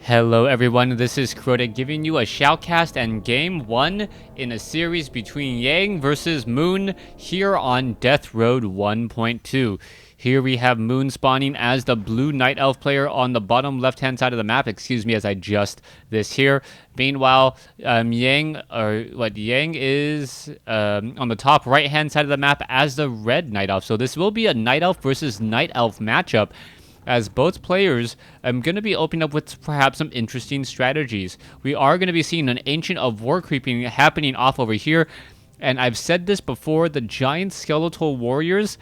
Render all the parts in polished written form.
Hello everyone, this is Crota giving you a shoutcast and game 1 in a series between Yange versus Moon here on Death Road 1.2. Here we have Moon spawning as the blue Night Elf player on the bottom left hand side of the map, excuse me as I adjust this here. Meanwhile, Yange is on the top right hand side of the map as the red Night Elf. So this will be a Night Elf versus Night Elf matchup, as both players I'm going to be opening up with perhaps some interesting strategies. We are going to be seeing an Ancient of War creeping happening off over here, and I've said this before, the giant skeletal warriors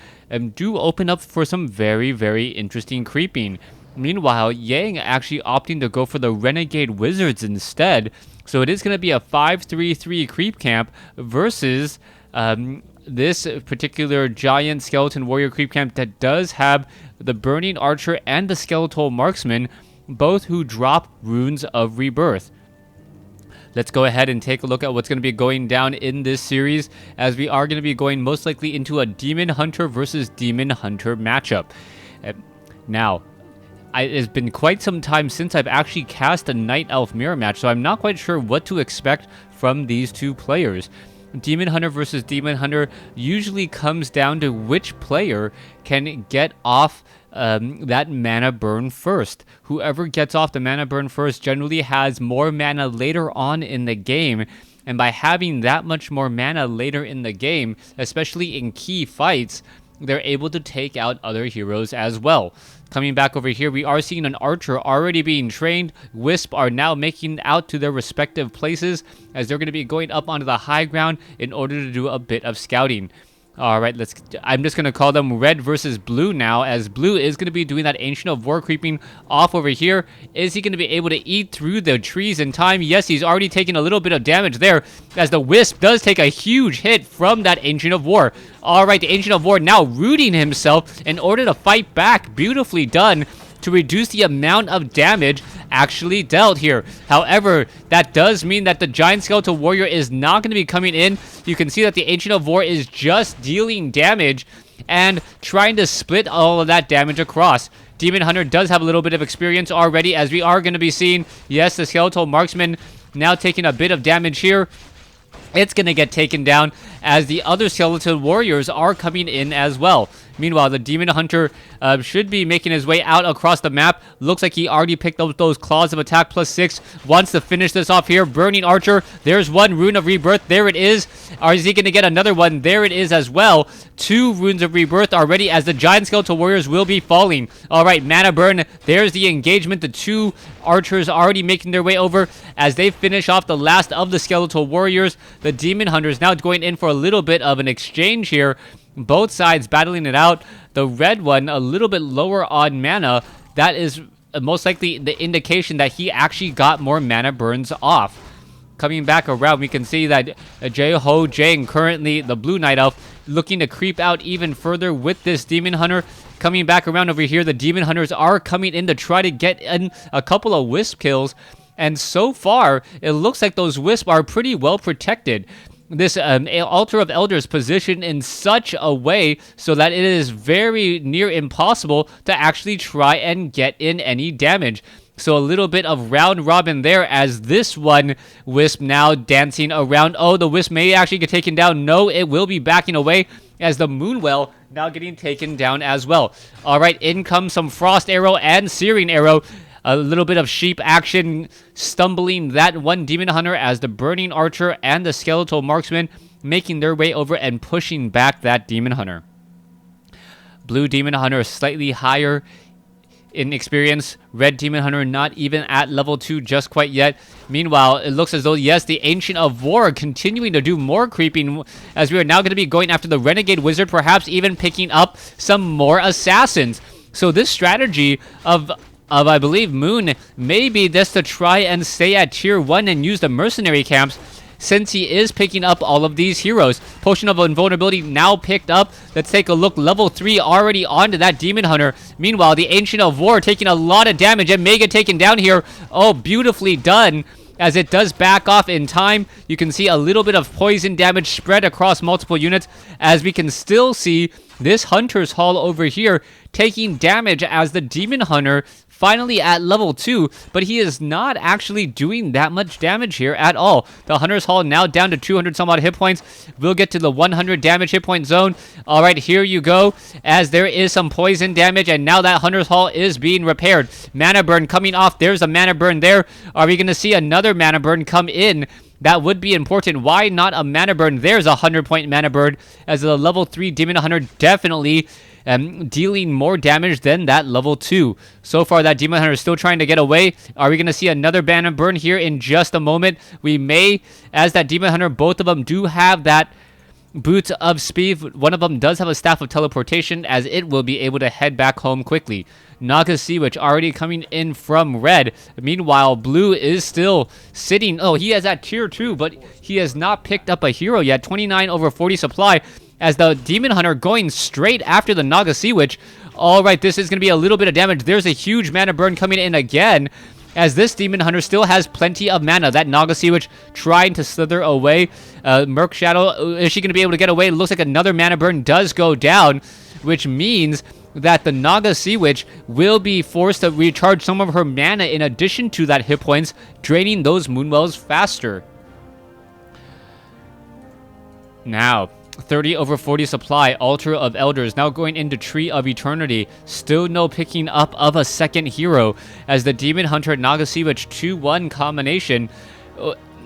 do open up for some very, very interesting creeping. Meanwhile, Yange actually opting to go for the Renegade Wizards instead, so it is going to be a 5-3-3 creep camp versus this particular giant skeleton warrior creep camp that does have the burning archer and the skeletal marksman, both who drop runes of rebirth. Let's go ahead and take a look at what's going to be going down in this series, as we are going to be going most likely into a demon hunter versus demon hunter matchup. Now, it has been quite some time since I've actually cast a Night Elf mirror match, so I'm not quite sure what to expect from these two players. Demon Hunter versus Demon Hunter usually comes down to which player can get off that mana burn first. Whoever gets off the mana burn first generally has more mana later on in the game, and by having that much more mana later in the game, especially in key fights, they're able to take out other heroes as well. Coming back over here, we are seeing an archer already being trained. Wisp are now making out to their respective places, as they're going to be going up onto the high ground in order to do a bit of scouting. Alright, I'm just going to call them red versus blue now, as blue is going to be doing that Ancient of War creeping off over here. Is he going to be able to eat through the trees in time? Yes, he's already taken a little bit of damage there, as the Wisp does take a huge hit from that Ancient of War. Alright, the Ancient of War now rooting himself in order to fight back. Beautifully done to reduce the amount of damage actually dealt here. However, that does mean that the giant skeletal warrior is not going to be coming in. You can see that the Ancient of War is just dealing damage and trying to split all of that damage across. Demon Hunter does have a little bit of experience already, as we are going to be seeing, yes, the skeletal marksman now taking a bit of damage here. It's going to get taken down as the other skeleton warriors are coming in as well. Meanwhile, the Demon Hunter should be making his way out across the map. Looks like he already picked up those Claws of Attack +6. Wants to finish this off here. Burning Archer. There's one Rune of Rebirth. There it is. Is he going to get another one? There it is as well. 2 Runes of Rebirth already, as the Giant Skeletal Warriors will be falling. Alright, Mana Burn. There's the engagement. The 2 archers already making their way over as they finish off the last of the Skeletal Warriors. The Demon Hunters now going in for a little bit of an exchange here. Both sides battling it out. The red one a little bit lower on mana. That is most likely the indication that he actually got more mana burns off. Coming back around, we can see that Ho Jang, currently the blue Night Elf, looking to creep out even further with this Demon Hunter. Coming back around over here, the Demon Hunters are coming in to try to get in a couple of Wisp kills. And so far, it looks like those Wisp are pretty well protected. This Altar of Elders positioned in such a way so that it is very near impossible to actually try and get in any damage. So a little bit of round robin there, as this one Wisp now dancing around. Oh, the Wisp may actually get taken down. No, it will be backing away, as the Moonwell now getting taken down as well. Alright, in comes some Frost Arrow and Searing Arrow. A little bit of sheep action stumbling that one Demon Hunter, as the Burning Archer and the Skeletal Marksman making their way over and pushing back that Demon Hunter. Blue Demon Hunter slightly higher in experience. Red Demon Hunter not even at level 2 just quite yet. Meanwhile, it looks as though, yes, the Ancient of War continuing to do more creeping, as we are now going to be going after the Renegade Wizard, perhaps even picking up some more assassins. So this strategy of I believe Moon may be this to try and stay at tier 1 and use the mercenary camps, since he is picking up all of these heroes. Potion of Invulnerability now picked up. Let's take a look. Level 3 already onto that Demon Hunter. Meanwhile, the Ancient of War taking a lot of damage and may get taken down here. Oh, beautifully done, as it does back off in time. You can see a little bit of poison damage spread across multiple units, as we can still see this Hunter's Hall over here taking damage as the Demon Hunter finally at level 2, but he is not actually doing that much damage here at all. The Hunter's Hall now down to 200 some odd hit points. We'll get to the 100 damage hit point zone. All right, here you go, as there is some poison damage, and now that Hunter's Hall is being repaired. Mana burn coming off. There's a mana burn there. Are we going to see another mana burn come in? That would be important. Why not a mana burn? There's a 100-point mana burn, as the level 3 Demon Hunter definitely dealing more damage than that level 2. So far, that Demon Hunter is still trying to get away. Are we going to see another mana burn here in just a moment? We may, as that Demon Hunter, both of them do have that Boots of Speed. One of them does have a Staff of Teleportation, as it will be able to head back home quickly. Naga Sea Witch already coming in from red. Meanwhile, blue is still sitting. Oh, he has that tier 2, but he has not picked up a hero yet. 29 over 40 supply, as the Demon Hunter going straight after the Naga Sea Witch. All right, this is going to be a little bit of damage. There's a huge mana burn coming in again, as this Demon Hunter still has plenty of mana. That Naga Sea Witch trying to slither away. Merc Shadow, is she going to be able to get away? It looks like another mana burn does go down, which means that the Naga Sea Witch will be forced to recharge some of her mana in addition to that hit points, draining those Moonwells faster. Now, 30 over 40 supply, Altar of Elders, now going into Tree of Eternity. Still no picking up of a second hero, as the Demon Hunter Naga Sea Witch 2-1 combination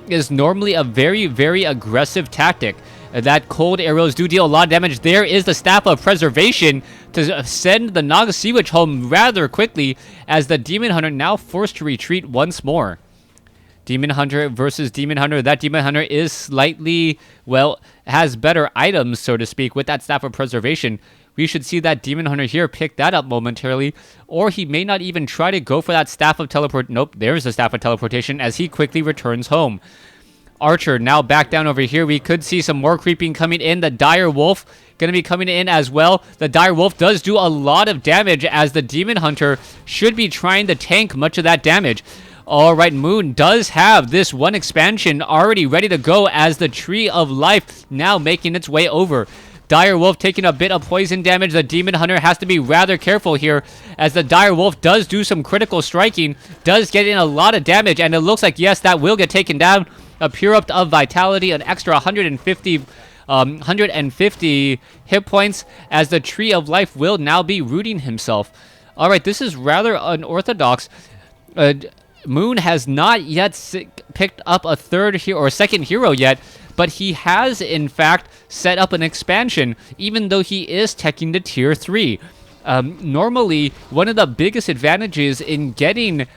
is normally a very, very aggressive tactic. That cold arrows do deal a lot of damage. There is the Staff of Preservation to send the Naga Sea Witch home rather quickly, as the Demon Hunter now forced to retreat once more. Demon Hunter versus Demon Hunter. That Demon Hunter is slightly, well, has better items, so to speak, with that Staff of Preservation. We should see that Demon Hunter here pick that up momentarily, or he may not even try to go for that Staff of Teleport. Nope, there's the Staff of Teleportation, as he quickly returns home. Archer now back down over here. We could see some more creeping coming in. The Dire Wolf going to be coming in as well. The Dire Wolf does do a lot of damage, as the Demon Hunter should be trying to tank much of that damage. All right, Moon does have this one expansion already ready to go, as the Tree of Life now making its way over. Dire Wolf taking a bit of poison damage. The Demon Hunter has to be rather careful here, as the Dire Wolf does do some critical striking, does get in a lot of damage, and it looks like, yes, that will get taken down. A Pure of Vitality, an extra 150 hit points, as the Tree of Life will now be rooting himself. All right, this is rather unorthodox. Moon has not yet picked up a third hero or second hero yet, but he has in fact set up an expansion, even though he is teching to tier 3. Normally, one of the biggest advantages in getting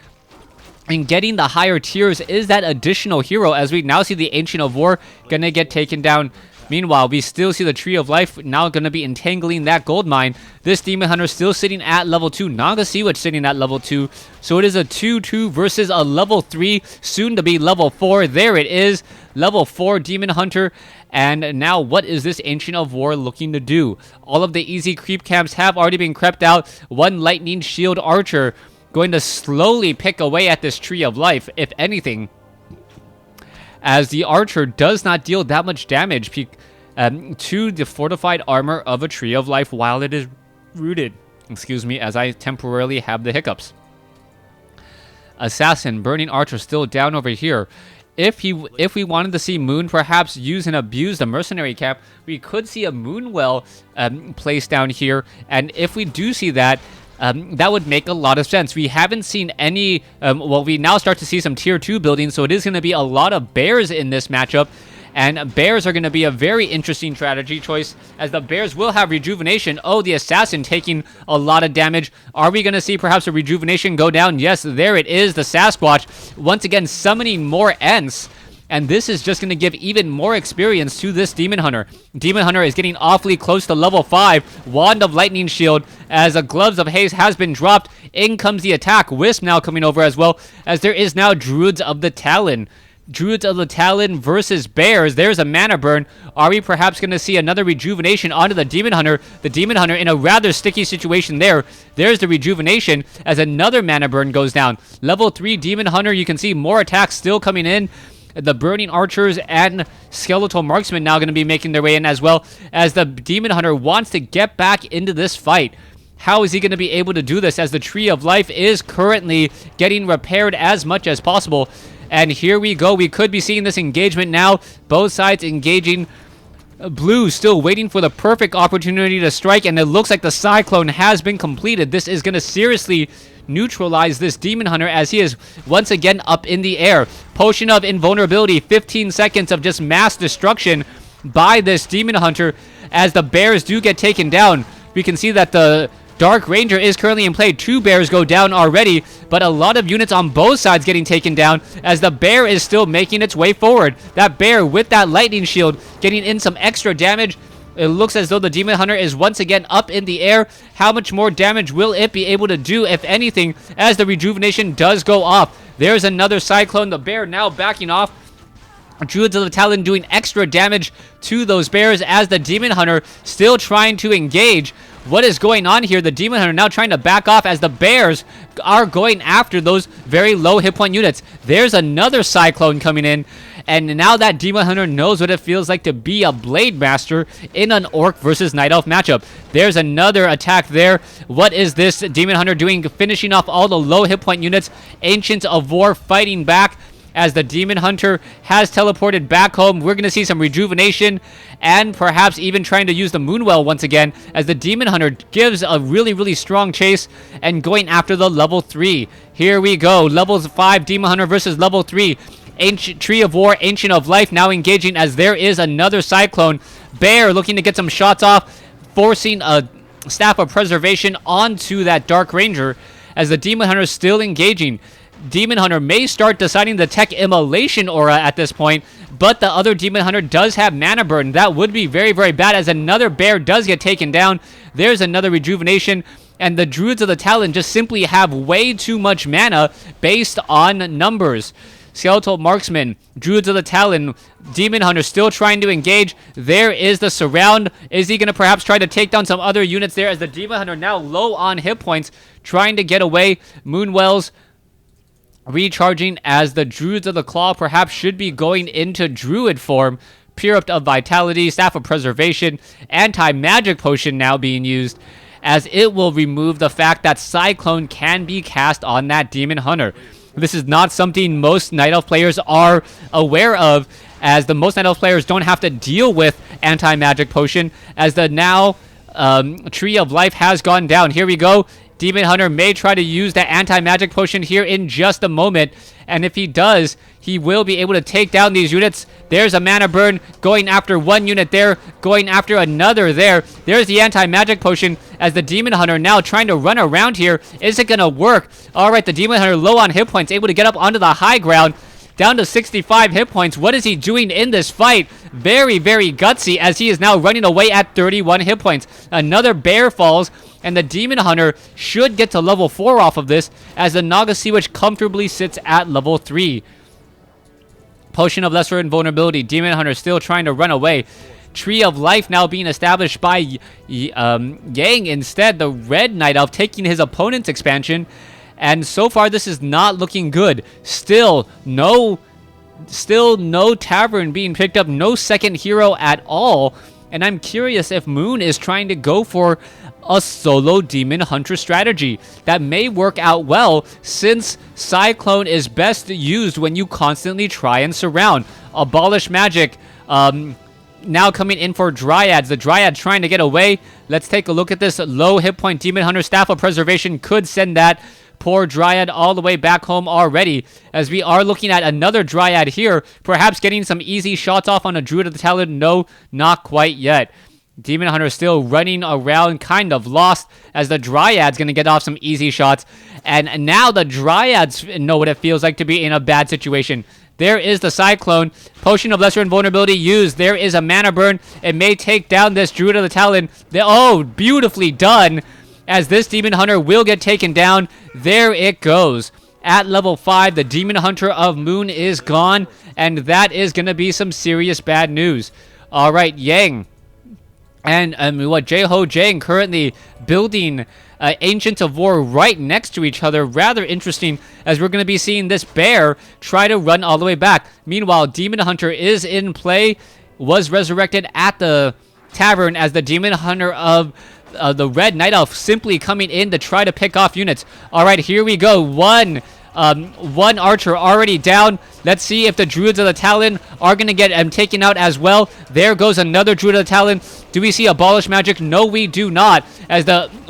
the higher tiers is that additional hero, as we now see the Ancient of War gonna get taken down. Meanwhile, we still see the Tree of Life now going to be entangling that gold mine. This Demon Hunter still sitting at level 2. Naga Sea Witch sitting at level 2. So it is a 2-2 versus a level 3, soon to be level 4. There it is. Level 4 Demon Hunter. And now what is this Ancient of War looking to do? All of the easy creep camps have already been crept out. One Lightning Shield Archer going to slowly pick away at this Tree of Life, if anything, as the Archer does not deal that much damage to the fortified armor of a Tree of Life while it is rooted. Excuse me, as I temporarily have the hiccups. Assassin, Burning Archer still down over here. If we wanted to see Moon perhaps use and abuse the mercenary camp, we could see a Moonwell placed down here, and if we do see that, that would make a lot of sense. We haven't seen any, well, we now start to see some tier 2 buildings, so it is going to be a lot of bears in this matchup, and bears are going to be a very interesting strategy choice, as the bears will have rejuvenation. Oh, the assassin taking a lot of damage. Are we going to see perhaps a rejuvenation go down? Yes, there it is, the Sasquatch, once again summoning more Ents. And this is just going to give even more experience to this Demon Hunter. Demon Hunter is getting awfully close to level 5. Wand of Lightning Shield, as a Gloves of Haze has been dropped. In comes the attack. Wisp now coming over as well, as there is now Druids of the Talon. Druids of the Talon versus Bears. There's a mana burn. Are we perhaps going to see another rejuvenation onto the Demon Hunter? The Demon Hunter in a rather sticky situation there. There's the rejuvenation, as another mana burn goes down. Level 3 Demon Hunter, you can see more attacks still coming in. The Burning Archers and Skeletal Marksmen now going to be making their way in as well, as the Demon Hunter wants to get back into this fight. How is he going to be able to do this, as the Tree of Life is currently getting repaired as much as possible? And here we go. We could be seeing this engagement now. Both sides engaging. Blue still waiting for the perfect opportunity to strike, and it looks like the Cyclone has been completed. This is going to seriously neutralize this Demon Hunter, as he is once again up in the air. Potion of Invulnerability, 15 seconds of just mass destruction by this Demon Hunter, as the bears do get taken down. We can see that the Dark Ranger is currently in play. 2 bears go down already, but a lot of units on both sides getting taken down, as the bear is still making its way forward. That bear with that lightning shield getting in some extra damage. It looks as though the Demon Hunter is once again up in the air. How much more damage will it be able to do, if anything, as the rejuvenation does go off? There's another Cyclone. The bear now backing off. Druids of the Talon doing extra damage to those bears, as the Demon Hunter still trying to engage. What is going on here? The Demon Hunter now trying to back off, as the bears are going after those very low hit point units. There's another Cyclone coming in, and now that Demon Hunter knows what it feels like to be a Blade Master in an Orc versus Night Elf matchup. There's another attack there. What is this Demon Hunter doing? Finishing off all the low hit point units. Ancients of War fighting back, as the Demon Hunter has teleported back home. We're going to see some rejuvenation, and perhaps even trying to use the Moonwell once again, as the Demon Hunter gives a really strong chase and going after the level 3. Here we go. Level 5 Demon Hunter versus level 3. Ancient Tree of War, Ancient of Life now engaging, as there is another Cyclone. Bear looking to get some shots off, forcing a Staff of Preservation onto that Dark Ranger, as the Demon Hunter is still engaging. Demon Hunter may start deciding the Tech Immolation aura at this point, but the other Demon Hunter does have mana burn. That would be very bad, as another bear does get taken down. There's another rejuvenation, and the Druids of the Talon just simply have way too much mana based on numbers. Skeletal Marksman, Druids of the Talon, Demon Hunter still trying to engage. There is the surround. Is he going to perhaps try to take down some other units there, as the Demon Hunter now low on hit points, trying to get away? Moonwells recharging, as the Druids of the Claw perhaps should be going into Druid form. Pure of Vitality, Staff of Preservation, Anti-Magic Potion now being used, as it will remove the fact that Cyclone can be cast on that Demon Hunter. This is not something most Night Elf players are aware of, as the most Night Elf players don't have to deal with Anti-Magic Potion, as the now Tree of Life has gone down. Here we go. Demon Hunter may try to use that Anti-Magic Potion here in just a moment, and if he does, he will be able to take down these units. There's a mana burn going after one unit there, going after another there. There's the Anti-Magic Potion, as the Demon Hunter now trying to run around here. Is it going to work? All right, the Demon Hunter low on hit points, able to get up onto the high ground, down to 65 hit points. What is he doing in this fight? Very gutsy, as he is now running away at 31 hit points. Another bear falls, and the Demon Hunter should get to level 4 off of this, as the Naga Sea Witch comfortably sits at level 3. Potion of Lesser Invulnerability. Demon Hunter still trying to run away. Tree of Life now being established by Yange instead. The Red Night Elf taking his opponent's expansion. And so far, this is not looking good. Still no Tavern being picked up. No second hero at all. And I'm curious if Moon is trying to go for a solo Demon Hunter strategy. That may work out well, since Cyclone is best used when you constantly try and surround. Abolish Magic now coming in for Dryads. The Dryad trying to get away. Let's take a look at this. Low hit point Demon Hunter. Staff of Preservation could send that poor Dryad all the way back home already, as we are looking at another Dryad here, perhaps getting some easy shots off on a Druid of the Talon. No, not quite yet. Demon Hunter still running around, kind of lost, as the Dryad's going to get off some easy shots. And now the Dryads know what it feels like to be in a bad situation. There is the Cyclone. Potion of Lesser Invulnerability used. There is a mana burn. It may take down this Druid of the Talon. Oh, beautifully done, as this Demon Hunter will get taken down. There it goes. At level 5, the Demon Hunter of Moon is gone, and that is going to be some serious bad news. All right, Yange and Jeho Jang currently building Ancients of War right next to each other. Rather interesting, as we're going to be seeing this bear try to run all the way back. Meanwhile, Demon Hunter is in play, was resurrected at the tavern, as the Demon Hunter of the red Night Elf simply coming in to try to pick off units. All right, here we go. One archer already down. Let's see if the Druids of the Talon are going to get taken out as well. There goes another Druid of the Talon. Do we see Abolish Magic? No, we do not. As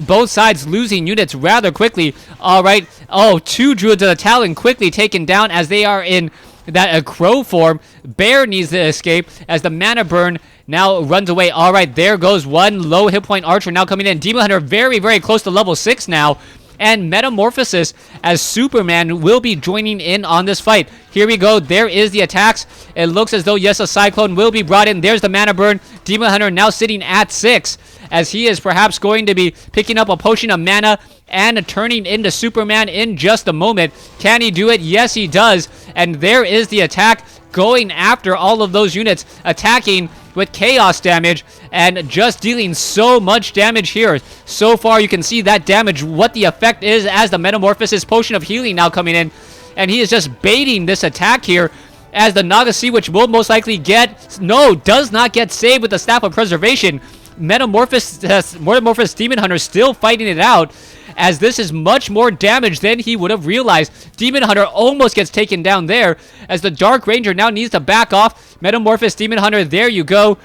both sides losing units rather quickly. All right. Oh, 2 Druids of the Talon quickly taken down as they are in that crow form. Bear needs to escape as the mana burn now runs away. All right, there goes one low hit point archer now coming in. Demon Hunter very, very close to level 6 now. And Metamorphosis as Superman will be joining in on this fight. Here we go. There is the attacks. It looks as though, yes, a Cyclone will be brought in. There's the mana burn. Demon Hunter now sitting at 6 as he is perhaps going to be picking up a potion of mana and turning into Superman in just a moment. Can he do it? Yes, he does. And there is the attack going after all of those units, attacking with chaos damage and just dealing so much damage here. So far, you can see that damage, what the effect is as the Metamorphosis Potion of Healing now coming in. And he is just baiting this attack here as the Naga Sea Witch will most likely does not get saved with the Staff of Preservation. Metamorphosis Demon Hunter still fighting it out as this is much more damage than he would have realized. Demon Hunter almost gets taken down there as the Dark Ranger now needs to back off. Metamorphosis Demon Hunter, there you go.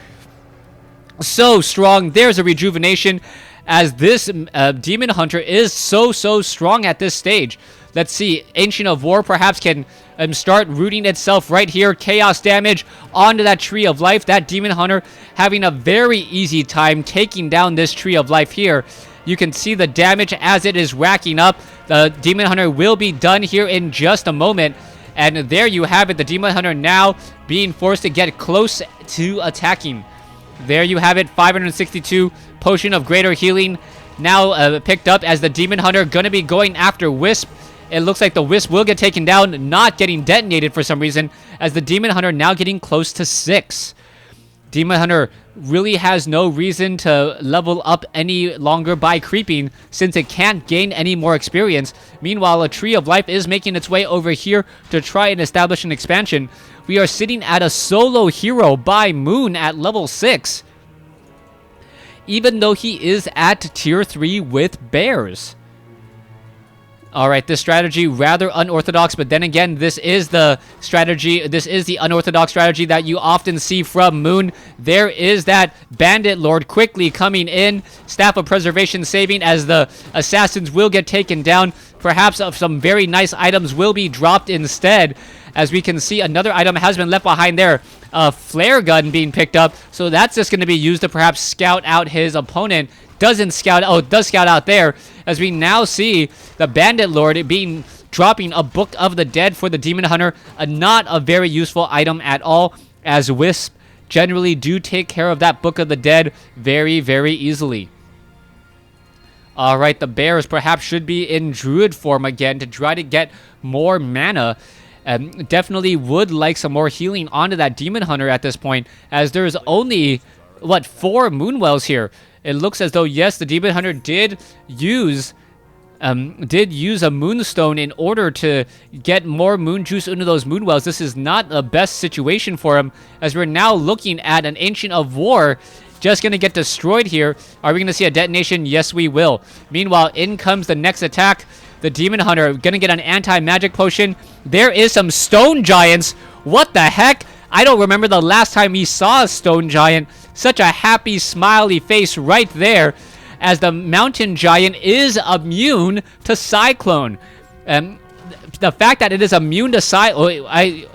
So strong. There's a rejuvenation as this Demon Hunter is so strong at this stage. Let's see. Ancient of War perhaps can start rooting itself right here. Chaos damage onto that Tree of Life. That Demon Hunter having a very easy time taking down this Tree of Life here. You can see the damage as it is racking up. The Demon Hunter will be done here in just a moment. And there you have it. The Demon Hunter now being forced to get close to attacking. There you have it. 562 Potion of Greater Healing now picked up as the Demon Hunter going to be going after Wisp. It looks like the Wisp will get taken down, not getting detonated for some reason, as the Demon Hunter now getting close to 6. Demon Hunter really has no reason to level up any longer by creeping since it can't gain any more experience. Meanwhile, a Tree of Life is making its way over here to try and establish an expansion. We are sitting at a solo hero by Moon at level 6, even though he is at tier 3 with bears. Alright, this strategy rather unorthodox, but then again, this is the unorthodox strategy that you often see from Moon. There is that Bandit Lord quickly coming in, Staff of Preservation saving as the assassins will get taken down. Perhaps some very nice items will be dropped instead. As we can see, another item has been left behind there. A flare gun being picked up, so that's just going to be used to perhaps scout out his opponent. Does scout out there, as we now see the Bandit Lord dropping a Book of the Dead for the Demon Hunter. Not a very useful item at all, as Wisp generally do take care of that Book of the Dead very, very easily. Alright, the bears perhaps should be in Druid form again to try to get more mana. Definitely would like some more healing onto that Demon Hunter at this point, as there's only, 4 Moonwells here. It looks as though, yes, the Demon Hunter did use a Moonstone in order to get more Moon Juice into those Moonwells. This is not the best situation for him, as we're now looking at an Ancient of War just going to get destroyed here. Are we going to see a detonation? Yes, we will. Meanwhile, in comes the next attack. The Demon Hunter going to get an anti-magic potion. There is some Stone Giants. What the heck? I don't remember the last time we saw a Stone Giant. Such a happy, smiley face right there, as the Mountain Giant is immune to Cyclone. The fact that it is immune to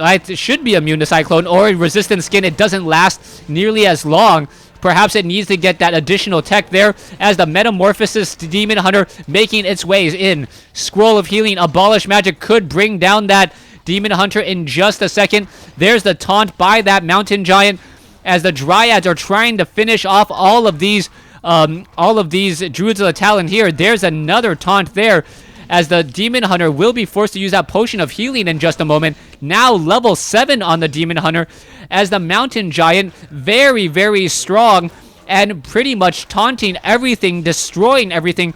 it should be immune to Cyclone or resistant skin. It doesn't last nearly as long. Perhaps it needs to get that additional tech there, as the Metamorphosis Demon Hunter making its ways in. Scroll of Healing, Abolish Magic could bring down that Demon Hunter in just a second. There's the taunt by that Mountain Giant, as the Dryads are trying to finish off all of these Druids of the Talon here. There's another taunt there, as the Demon Hunter will be forced to use that Potion of Healing in just a moment. Now level 7 on the Demon Hunter, as the Mountain Giant, very, very strong, and pretty much taunting everything, destroying everything.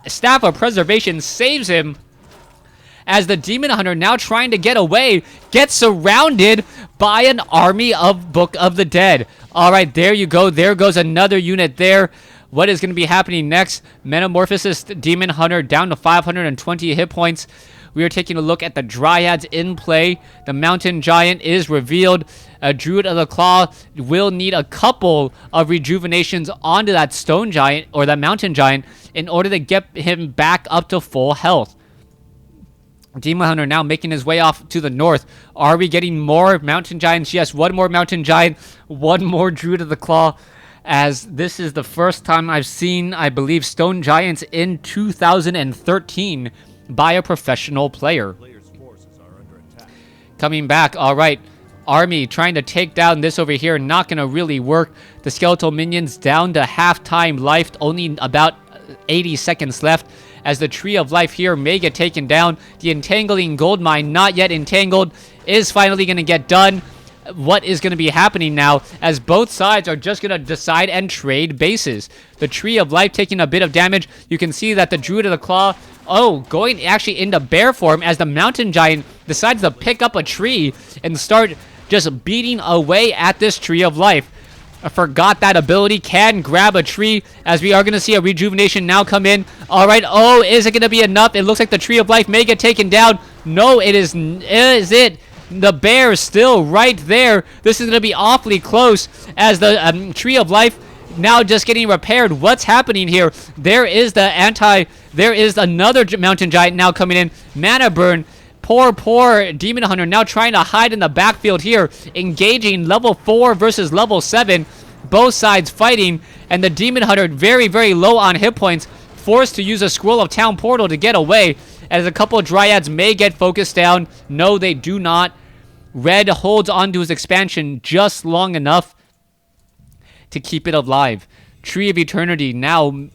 Staff of Preservation saves him, as the Demon Hunter, now trying to get away, gets surrounded by an army of Book of the Dead. Alright, there you go. There goes another unit there. What is going to be happening next? Metamorphosis Demon Hunter down to 520 hit points. We are taking a look at the Dryads in play. The Mountain Giant is revealed. A Druid of the Claw will need a couple of rejuvenations onto that Stone Giant or that Mountain Giant in order to get him back up to full health. Demon Hunter now making his way off to the north. Are we getting more Mountain Giants? Yes, one more Mountain Giant, one more Druid of the Claw, as this is the first time I've seen, I believe, Stone Giants in 2013 by a professional player. Coming back, all right. Army trying to take down this over here, not going to really work. The skeletal minions down to half-time life, only about 80 seconds left, as the Tree of Life here may get taken down. The Entangling Gold Mine, not yet entangled, is finally going to get done. What is going to be happening now, as both sides are just going to decide and trade bases. The Tree of Life taking a bit of damage. You can see that the Druid of the Claw, going actually into bear form, as the Mountain Giant decides to pick up a tree and start just beating away at this Tree of Life. I forgot that ability can grab a tree, as we are going to see a rejuvenation now come in. All right. Oh, is it going to be enough? It looks like the Tree of Life may get taken down. No, it is. Is it? The bear is still right there. This is going to be awfully close, as the Tree of Life now just getting repaired. What's happening here? There is another Mountain Giant now coming in. Mana Burn. Poor Demon Hunter now trying to hide in the backfield here, engaging level 4 versus level 7. Both sides fighting, and the Demon Hunter very, very low on hit points, forced to use a Scroll of Town portal to get away, as a couple of Dryads may get focused down. No, they do not. Red holds onto his expansion just long enough to keep it alive. Tree of Eternity now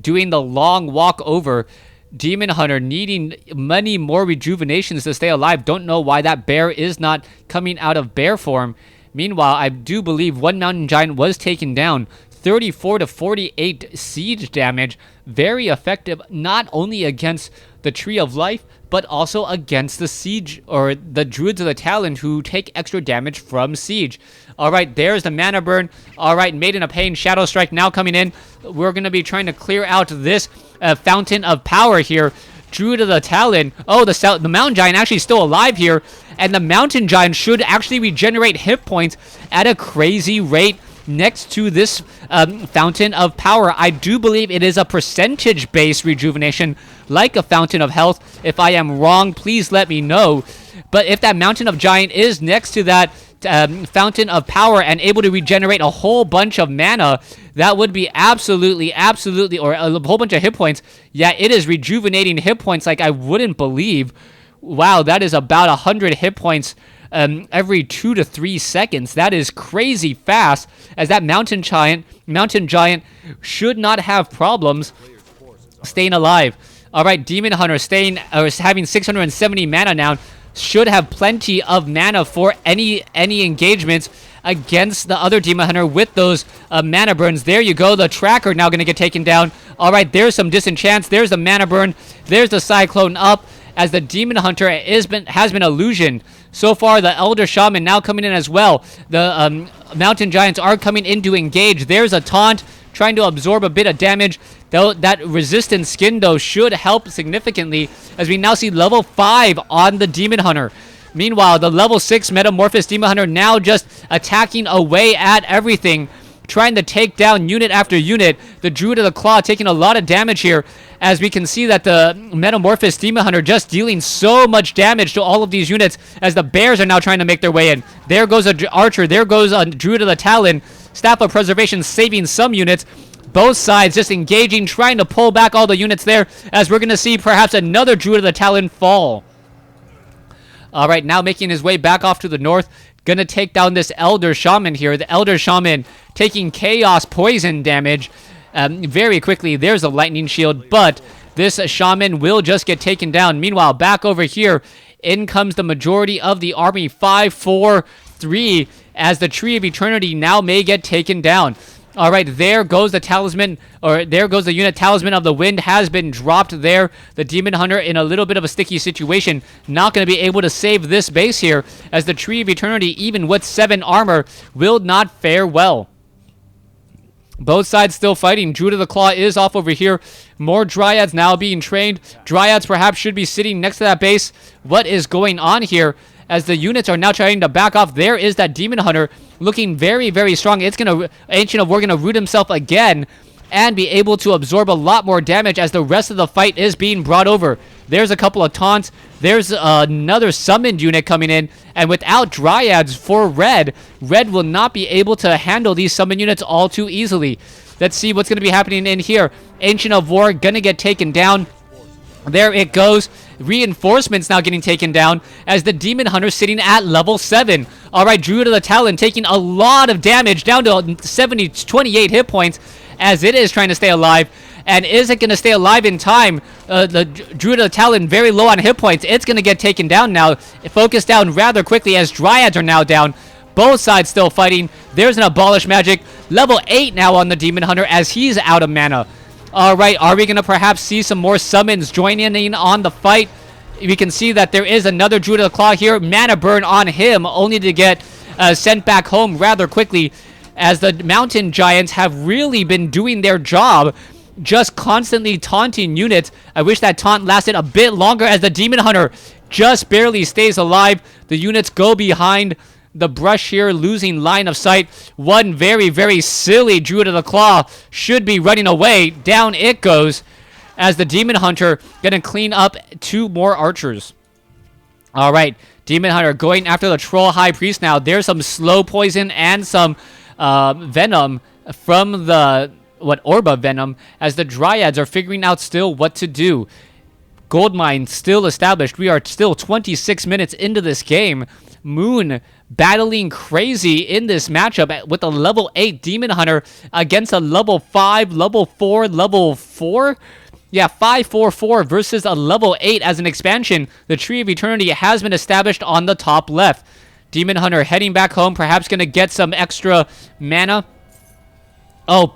doing the long walk over. Demon Hunter needing many more rejuvenations to stay alive. Don't know why that bear is not coming out of bear form. Meanwhile, I do believe one Mountain Giant was taken down. 34 to 48 siege damage. Very effective, not only against the Tree of Life, but also against the siege, or the Druids of the Talon, who take extra damage from siege. All right, there's the Mana Burn. All right, Maiden of Pain, Shadow Strike now coming in. We're going to be trying to clear out this Fountain of Power here. Druid of the Talon. Oh, the Mountain Giant actually still alive here. And the Mountain Giant should actually regenerate hit points at a crazy rate next to this Fountain of Power. I do believe it is a percentage-based rejuvenation, like a Fountain of Health. If I am wrong, please let me know. But if that Mountain of Giant is next to that Fountain of Power and able to regenerate a whole bunch of mana, that would be absolutely, or a whole bunch of hit points. Yeah, it is rejuvenating hit points like I wouldn't believe. Wow, that is about 100 hit points every 2 to 3 seconds. That is crazy fast, as that Mountain Giant should not have problems staying alive. All right, Demon Hunter having 670 mana now, should have plenty of mana for any engagements against the other Demon Hunter with those mana burns. There you go. The Tracker now going to get taken down. All right, there's some disenchants. There's the mana burn. There's the Cyclone up, as the Demon Hunter has been illusioned. So far, the Elder Shaman now coming in as well. The Mountain Giants are coming in to engage. There's a taunt, trying to absorb a bit of damage. Though that resistant skin, though, should help significantly, as we now see level 5 on the Demon Hunter. Meanwhile, the level 6 Metamorphosis Demon Hunter now just attacking away at everything, trying to take down unit after unit. The Druid of the Claw taking a lot of damage here, as we can see that the Metamorphosis Demon Hunter just dealing so much damage to all of these units, as the bears are now trying to make their way in. There goes a Archer. There goes a Druid of the Talon. Staff of Preservation saving some units. Both sides just engaging, trying to pull back all the units there, as we're going to see perhaps another Druid of the Talon fall. All right, now making his way back off to the north. Going to take down this Elder Shaman here. The Elder Shaman taking Chaos Poison damage very quickly. There's a Lightning Shield, but this Shaman will just get taken down. Meanwhile, back over here, in comes the majority of the army. 5, 4, 3, as the Tree of Eternity now may get taken down. All right, there goes the talisman, or there goes the unit. Talisman of the Wind has been dropped there. The Demon Hunter in a little bit of a sticky situation. Not going to be able to save this base here, as the Tree of Eternity, even with 7 armor, will not fare well. Both sides still fighting. Druid of the Claw is off over here. More Dryads now being trained. Dryads perhaps should be sitting next to that base. What is going on here? As the units are now trying to back off, there is that Demon Hunter looking very, very strong. It's going to, Ancient of War going to root himself again and be able to absorb a lot more damage as the rest of the fight is being brought over. There's a couple of taunts. There's another summoned unit coming in. And without Dryads for Red, Red will not be able to handle these summoned units all too easily. Let's see what's going to be happening in here. Ancient of War going to get taken down. There it goes. Reinforcements now getting taken down as the Demon Hunter sitting at level 7. Alright, Druid of the Talon taking a lot of damage down to 28 hit points as it is trying to stay alive. And is it going to stay alive in time? The Druid of the Talon very low on hit points. It's going to get taken down now. Focused down rather quickly as Dryads are now down. Both sides still fighting. There's an Abolish Magic. Level 8 now on the Demon Hunter as he's out of mana. Alright, are we going to perhaps see some more summons joining in on the fight? We can see that there is another Druid of the Claw here. Mana burn on him, only to get sent back home rather quickly, as the Mountain Giants have really been doing their job, just constantly taunting units. I wish that taunt lasted a bit longer as the Demon Hunter just barely stays alive. The units go behind the brush here, losing line of sight. One very, very silly Druid of the Claw should be running away. Down it goes as the Demon Hunter gonna clean up 2 more archers. All right, Demon Hunter going after the Troll High Priest now. There's some slow poison and some venom from the Orba venom as the Dryads are figuring out still what to do. Gold mine still established. We are still 26 minutes into this game. Moon battling crazy in this matchup with a level 8 Demon Hunter against a level 5, level 4, level 4? Yeah, 5-4-4 versus a level 8 as an expansion. The Tree of Eternity has been established on the top left. Demon Hunter heading back home, perhaps going to get some extra mana. Oh,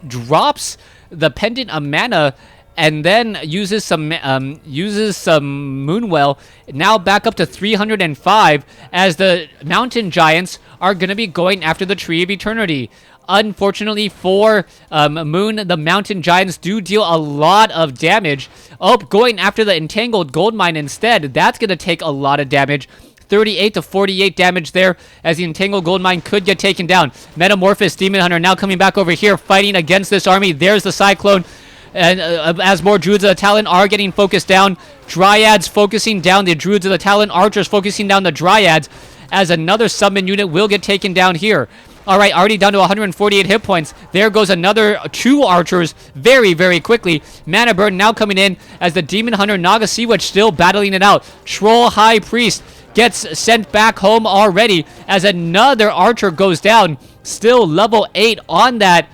drops the Pendant of Mana and then uses some Moonwell. Now back up to 305 as the Mountain Giants are going to be going after the Tree of Eternity. Unfortunately for Moon, the Mountain Giants do deal a lot of damage. Oh, going after the Entangled Goldmine instead. That's going to take a lot of damage. 38 to 48 damage there as the Entangled Goldmine could get taken down. Metamorphosis Demon Hunter now coming back over here fighting against this army. There's the Cyclone. And as more Druids of the Talon are getting focused down, Dryads focusing down the Druids of the Talon, Archers focusing down the Dryads, as another summon unit will get taken down here. Alright, already down to 148 hit points. There goes another 2 Archers very, very quickly. Mana Burn now coming in as the Demon Hunter Naga Sea Witch still battling it out. Troll High Priest gets sent back home already as another Archer goes down. Still level 8 on that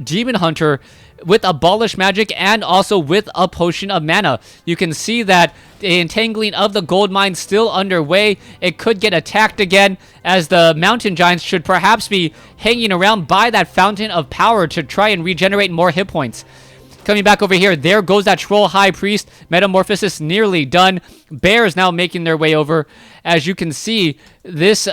Demon Hunter with Abolish Magic and also with a Potion of Mana. You can see that the entangling of the gold mine still underway. It could get attacked again as the Mountain Giants should perhaps be hanging around by that Fountain of Power to try and regenerate more hit points. Coming back over here, there goes that Troll High Priest. Metamorphosis nearly done. Bears now making their way over. As you can see, this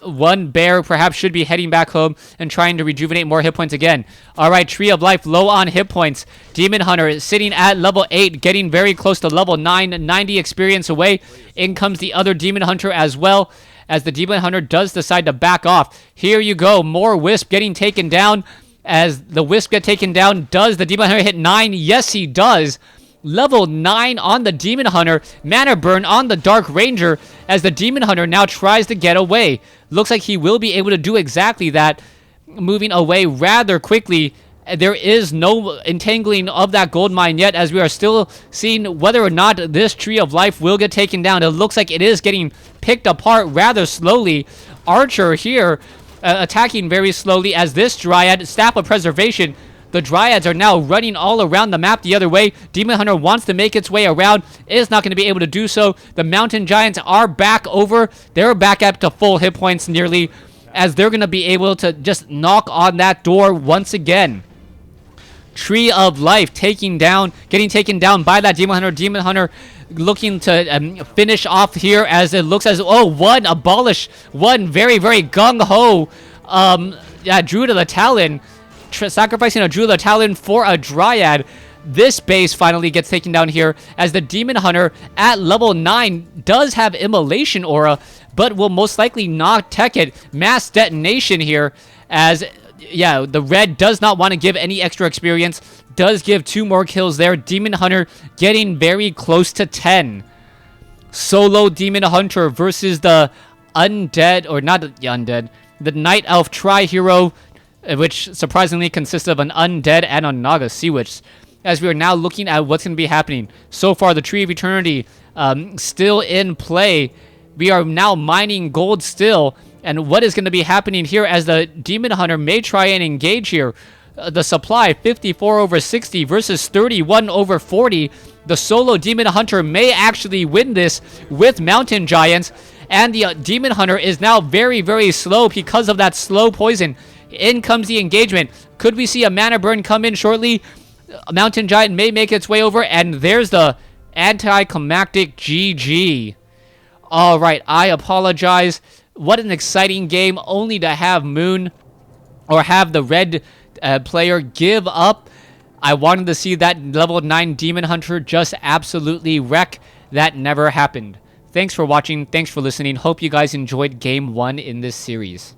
one bear perhaps should be heading back home and trying to rejuvenate more hit points again. Alright, Tree of Life low on hit points. Demon Hunter is sitting at level 8, getting very close to level 9, 90 experience away. In comes the other Demon Hunter as well, as the Demon Hunter does decide to back off. Here you go, more Wisp getting taken down. As the Wisp get taken down, does the Demon Hunter hit 9? Yes, he does. Level 9 on the Demon Hunter. Mana Burn on the Dark Ranger as the Demon Hunter now tries to get away. Looks like he will be able to do exactly that, moving away rather quickly. There is no entangling of that gold mine yet, as we are still seeing whether or not this Tree of Life will get taken down. It looks like it is getting picked apart rather slowly. Archer here attacking very slowly as this Dryad, Staff of Preservation. The Dryads are now running all around the map the other way. Demon Hunter wants to make its way around. Is not going to be able to do so. The Mountain Giants are back over. They're back up to full hit points nearly, as they're going to be able to just knock on that door once again. Tree of Life getting taken down by that Demon Hunter. Demon Hunter looking to finish off here as it looks as, one very, very gung-ho Yeah, Druid of the Talon, sacrificing a Druid of the Talon for a Dryad. This base finally gets taken down here as the Demon Hunter at level 9 does have Immolation Aura, but will most likely not tech it. Mass Detonation here as, yeah, the red does not want to give any extra experience. Does give 2 more kills there. Demon Hunter getting very close to 10. Solo Demon Hunter versus the Undead, or not the Undead, the Night Elf Tri-Hero, which surprisingly consists of an Undead and a Naga Sea Witch. As we are now looking at what's going to be happening. So far, the Tree of Eternity still in play. We are now mining gold still. And what is going to be happening here as the Demon Hunter may try and engage here. The supply, 54 over 60 versus 31 over 40. The solo Demon Hunter may actually win this with Mountain Giants. And the Demon Hunter is now very, very slow because of that slow poison. In comes the engagement. Could we see a mana burn come in shortly? Mountain Giant may make its way over, and there's the anticlimactic GG. Alright, I apologize. What an exciting game, only to have Moon, or have the red player give up. I wanted to see that level 9 Demon Hunter just absolutely wreck. That never happened. Thanks for watching, thanks for listening. Hope you guys enjoyed game 1 in this series.